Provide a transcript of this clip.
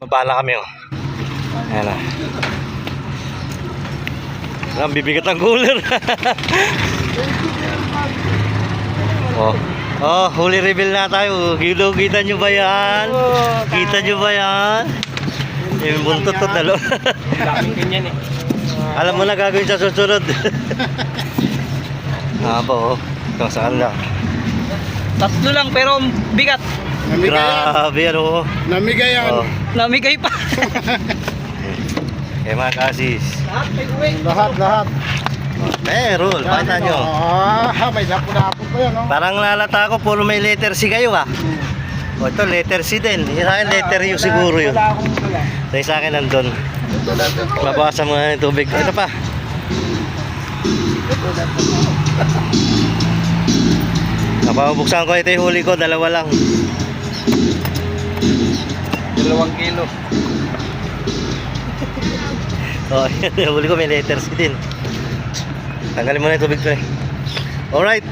Baba na kami, oh. Ayan na. Ang bibigat ang cooler. Oh. Oh, huli reveal na tayo. Kita nyo ba yan? Kita nyo ba yan? Yung buntot to talo. Daming ganyan eh. Alam mo na gagawin sa susunod. Haba, oh. Ito sa kanila. Tatlo lang pero bigat. Namigay yan. Grabe, ano, oh. Namigay yan. Oh. Namigay pa. Eh, mga kasis. Lahat. Meron, pakita nyo. May lapo-lapo pa yan, no? Parang lalata ko, puro may letter C kayo, ah. O, ito, letter C din. Yung sa akin, letter U siguro yun. Dahil sa akin, nandun. Mabawasan mo na yung tubig. Ito pa. Napabuksan ko, ito yung huli ko, dalawa lang. 2 kilo. O, yung huli ko, may letter C din. Tanggalin mo na yung tubig ko, eh. Alright.